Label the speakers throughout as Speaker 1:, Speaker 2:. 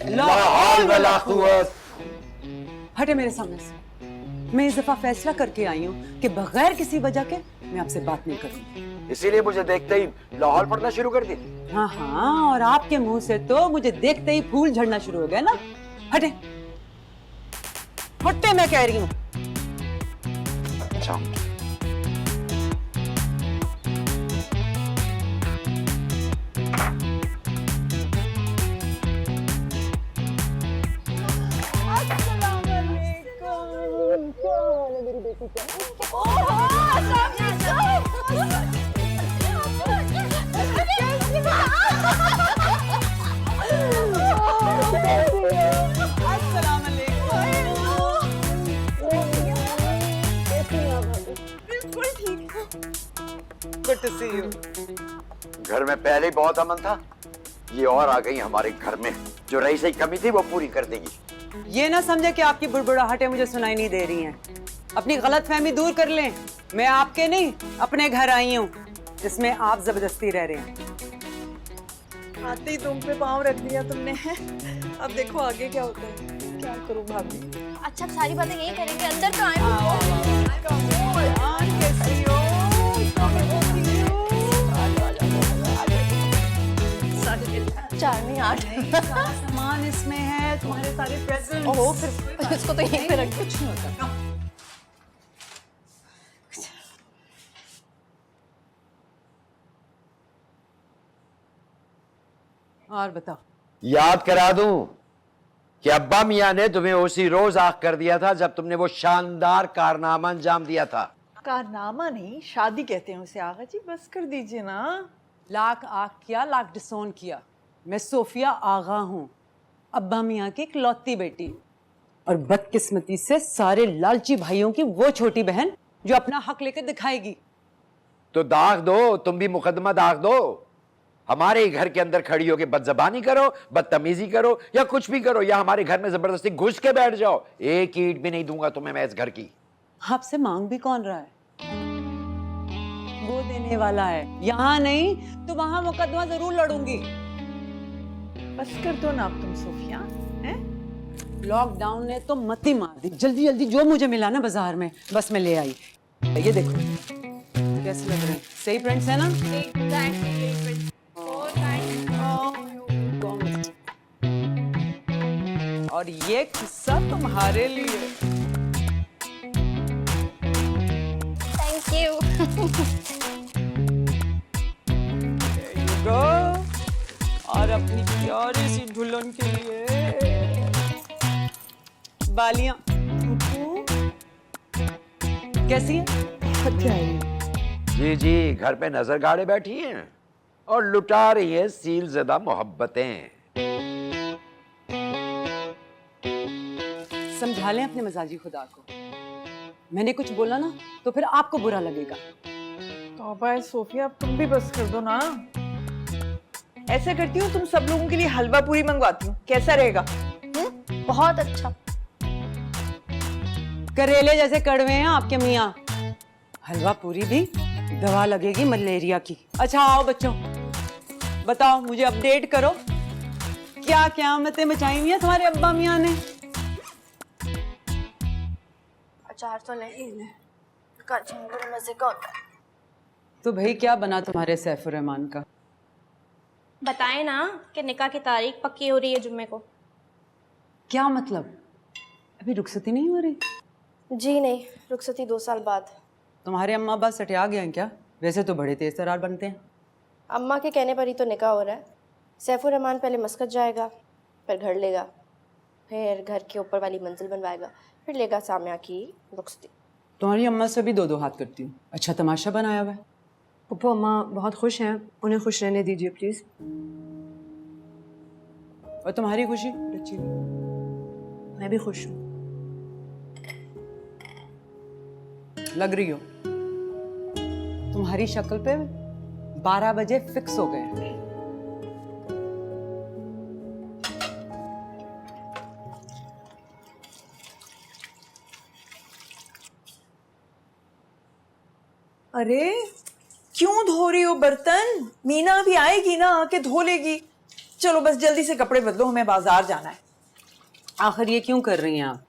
Speaker 1: ला हौल वला कुव्वत।
Speaker 2: हटे मेरे सामने से। मैं इस दफा फैसला करके आई हूँ कि बगैर किसी वजह के मैं आपसे बात नहीं करूंगी।
Speaker 1: इसीलिए मुझे देखते ही लाहौल पढ़ना शुरू कर दी।
Speaker 2: हाँ हाँ, और आपके मुंह से तो मुझे देखते ही फूल झड़ना शुरू हो गया ना। हटे हटे, मैं कह रही हूँ।
Speaker 1: अच्छा,
Speaker 2: Good to see you.
Speaker 1: घर में पहले ही बहुत अमन था, ये और आ गई हमारे घर में। जो रही सही कमी थी वो पूरी कर देगी।
Speaker 2: ये ना समझे कि आपकी बुड़बुड़ाहटें मुझे सुनाई नहीं दे रही हैं। अपनी गलतफहमी दूर कर लें। मैं आपके नहीं अपने घर आई हूँ, जिसमें आप जबरदस्ती रह रहे हैं।
Speaker 3: आते ही तुम पे पाँव रख दिया तुमने। अब देखो आगे क्या होता है। क्या करूं भाभी।
Speaker 4: अच्छा, सारी बातें यही करेंगे, अंदर तो आए। चार नहीं 8
Speaker 2: सामान इसमें है, तुम्हारे सारे प्रेजेंट्स।
Speaker 4: ओहो, फिर इसको तो यहीं पे रख।
Speaker 2: कुछ नहीं होता। और बताओ।
Speaker 1: याद करा दूं कि अब्बा मियां ने तुम्हें उसी रोज आग कर दिया था जब तुमने वो शानदार कारनामा अंजाम दिया था।
Speaker 3: कारनामा नहीं, शादी कहते हैं उसे। आगा जी बस कर दीजिए ना।
Speaker 2: लाख आग किया, लाख डिसोन किया। मैं सोफिया आगा हूँ, अब्बा मियाँ की इकलौती बेटी, और बदकिस्मती से सारे लालची भाइयों की वो छोटी बहन जो अपना हक लेकर दिखाएगी।
Speaker 1: तो दाग दो, तुम भी मुकदमा दाग दो। हमारे ही घर के अंदर खड़ी होकर बदजबानी करो, बदतमीजी करो, या कुछ भी करो, या हमारे घर में जबरदस्ती घुस के बैठ जाओ। एक ईंट भी नहीं दूंगा तुम्हें मैं इस घर की।
Speaker 2: आपसे मांग भी कौन रहा है? वो देने वाला है। यहाँ नहीं तो वहां मुकदमा जरूर लड़ूंगी।
Speaker 3: बस कर दो ना अब तुम सोफिया। हैं?
Speaker 2: लॉकडाउन ने तो मती मार दी। जल्दी जल्दी जो मुझे मिला ना बाजार में, बस मैं ले आई। ये देखो कैसे लग रहे हैं। सही प्रिंट्स है ना? और ये किस्सा तुम्हारे लिए।
Speaker 4: Thank you.
Speaker 2: गो, और अपनी प्यारी सी दुल्हन के लिए बालियां। कैसी है?
Speaker 1: जी जी, घर पे नजर गाड़े बैठी हैं और लुटा रही है सील ज़दा मोहब्बतें।
Speaker 2: समझा लें अपने मजाजी खुदा को। मैंने कुछ बोला ना तो फिर आपको बुरा लगेगा।
Speaker 3: तौबा है सोफिया, अब तुम भी बस कर दो ना। ऐसा करती हूँ, तुम सब लोगों के लिए हलवा पूरी मंगवाती हूँ, कैसा रहेगा?
Speaker 4: बहुत अच्छा।
Speaker 2: करेले जैसे कड़वे हैं आपके मियाँ। हलवा पूरी भी दवा लगेगी मलेरिया की। अच्छा आओ बच्चों, बताओ, मुझे अपडेट करो, क्या क़यामतें मचाई हुई हैं तुम्हारे अब्बा मियाँ ने?
Speaker 4: अचार तो नहीं, बड़े मजे का होता है।
Speaker 2: तो भाई क्या बना तुम्हारे सैफुर रहमान का?
Speaker 4: बताए ना कि निकाह की तारीख पक्की हो रही है जुम्मे को।
Speaker 2: क्या मतलब? अभी रुखसती नहीं हो रही?
Speaker 4: जी नहीं, रुखसती 2 साल बाद।
Speaker 2: तुम्हारे अम्मा अब्बा सटिया गए हैं क्या? वैसे तो बड़े तेज तरार बनते हैं।
Speaker 4: अम्मा के कहने पर ही तो निकाह हो रहा है। सैफुर रहमान पहले मस्कत जाएगा, फिर घर लेगा, फिर घर के ऊपर वाली मंजिल बनवाएगा, फिर लेगा सामिया की रुखसती।
Speaker 2: तुम्हारी अम्मा से भी 2-2 हाथ करती हूँ। अच्छा तमाशा बनाया हुआ है।
Speaker 5: पप्पू अम्मा बहुत खुश हैं, उन्हें खुश रहने दीजिए प्लीज।
Speaker 2: और तुम्हारी खुशी अच्छी?
Speaker 5: मैं भी खुश हूँ।
Speaker 2: लग रही हो। तुम्हारी शक्ल पे 12 बजे फिक्स हो गए।
Speaker 3: अरे क्यों धो रही हो बर्तन? मीना भी आएगी ना, आके धो लेगी। चलो बस जल्दी से कपड़े बदलो, हमें बाजार जाना है।
Speaker 2: आखिर ये क्यों कर रही हैं आप?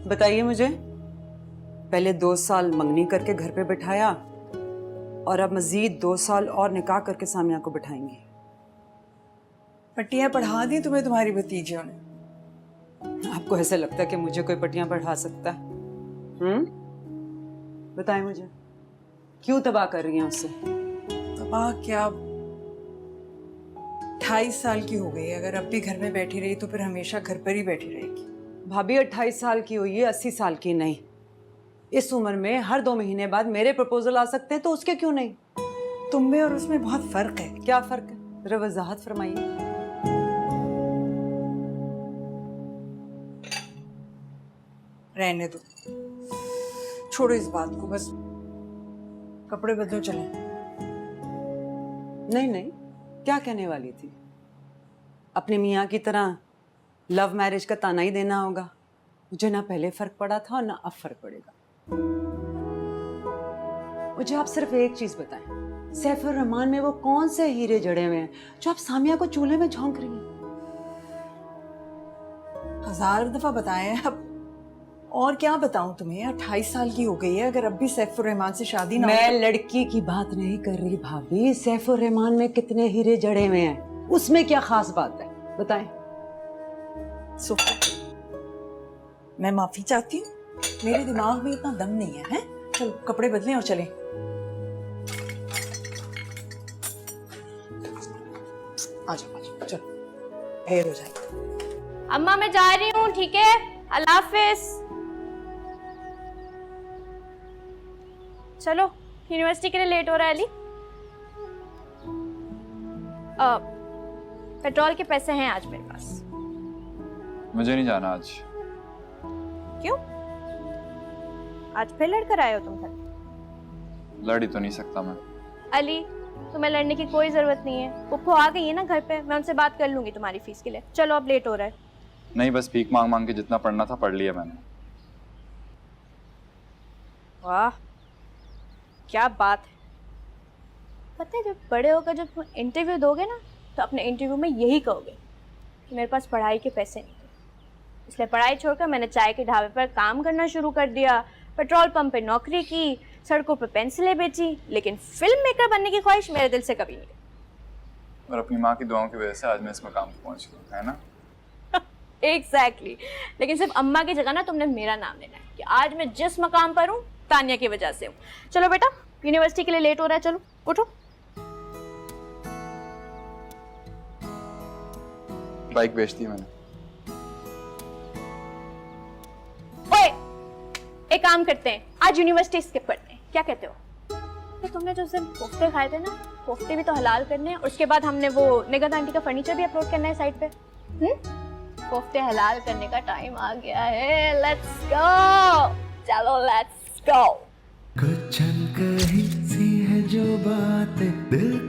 Speaker 2: बताइए मुझे। पहले 2 साल मंगनी करके घर पे बिठाया और अब मजीद 2 साल और निकाह करके सामिया को बिठाएंगी।
Speaker 3: पट्टियां पढ़ा दी तुम्हें तुम्हारी भतीजियों ने?
Speaker 2: आपको ऐसा लगता है कि मुझे कोई पट्टियां पढ़ा सकता है? बताएं मुझे, क्यों तबाह कर रही हैं उससे?
Speaker 3: तबाह क्या, 28 साल की हो गई, अगर अब भी घर में बैठी रही तो फिर हमेशा घर पर ही बैठी रहेगी।
Speaker 2: भाभी 28 साल की हुई है, 80 साल की नहीं। इस उम्र में हर 2 महीने बाद मेरे प्रपोजल आ सकते हैं, तो उसके क्यों नहीं?
Speaker 3: तुम में और उसमें बहुत फर्क है।
Speaker 2: क्या फर्क है, जरा वजाहत फरमाइए।
Speaker 3: रहने दो, छोड़ो इस बात को, बस कपड़े बदलो, चलें।
Speaker 2: नहीं नहीं, क्या कहने वाली थी? अपने मियाँ की तरह लव मैरिज का ताना ही देना होगा? मुझे ना पहले फर्क पड़ा था और ना अब फर्क पड़ेगा। मुझे आप सिर्फ एक चीज बताएं, सैफुर रहमान में वो कौन से हीरे जड़े हुए हैं जो आप सामिया को चूल्हे में झोंक रही हैं?
Speaker 3: 1000 दफा बताएं, अब और क्या बताऊं तुम्हें? 28 साल की हो गई है, अगर अब भी सैफुर रहमान से शादी ना
Speaker 2: मैं लड़की की बात नहीं कर रही भाभी। सैफुर रहमान में कितने हीरे जड़े हुए हैं, उसमें क्या खास बात है, बताएं।
Speaker 3: मैं माफी चाहती हूँ, मेरे दिमाग में इतना दम नहीं है, हैं? चलो कपड़े बदलें और चलें। आ जाओ चलो, देर हो जाएगी।
Speaker 4: अम्मा मैं जा रही हूँ, ठीक है, अल्लाह हाफिज। चलो यूनिवर्सिटी के लिए लेट हो रहा है अली। पेट्रोल के पैसे हैं आज मेरे पास।
Speaker 6: मुझे नहीं जाना आज।
Speaker 4: क्यों? आज फिर लड़कर आए हो तुम घर?
Speaker 6: लड़ ही तो नहीं सकता मैं।
Speaker 4: अली तुम्हें लड़ने की कोई जरूरत नहीं है, पुप्पो आ गई है ना घर पे, मैं उनसे बात कर लूंगी तुम्हारी फीस के लिए। चलो अब लेट हो रहा है।
Speaker 6: नहीं, बस भीख मांग मांग के जितना पढ़ना था पढ़ लिया मैंने।
Speaker 4: वाह क्या बात है। पता है जब बड़े होकर जब तुम इंटरव्यू दोगे ना, तो अपने इंटरव्यू में यही कहोगे कि मेरे पास पढ़ाई के पैसे नहीं थे, इसलिए पढ़ाई छोड़कर मैंने चाय के ढाबे पर काम करना शुरू कर दिया, पेट्रोल पंप पे नौकरी की, सड़कों पे पेंसिलें बेची, लेकिन फिल्म मेकर बनने की ख्वाहिश मेरे दिल से कभी नहीं गई।
Speaker 6: और अपनी माँ की दुआओं की वजह से आज मैं इस मकाम पर पहुंच गया, है ना?
Speaker 4: एग्जैक्टली लेकिन सिर्फ अम्मा की जगह ना तुमने मेरा नाम लेना है कि आज मैं जिस मकाम पर हूँ तानिया की वजह से हूँ। चलो बेटा यूनिवर्सिटी के लिए लेट हो रहा है, चलो उठो।
Speaker 6: बाइक बेच दी मैंने।
Speaker 4: ओए एक काम करते हैं, आज यूनिवर्सिटी स्किप करते हैं, क्या कहते हो? तो तुमने जो उस दिन कोफ्ते खाए थे ना, कोफ्ते भी तो हलाल करने हैं, उसके बाद हमने वो निगत आंटी का फर्नीचर भी अपलोड करना है साइट पे। कोफ्ते हलाल करने का टाइम आ गया है, लेट्स गो, चलो लेट्स गो।
Speaker 7: कुछ कहीं सी है जो बात दिल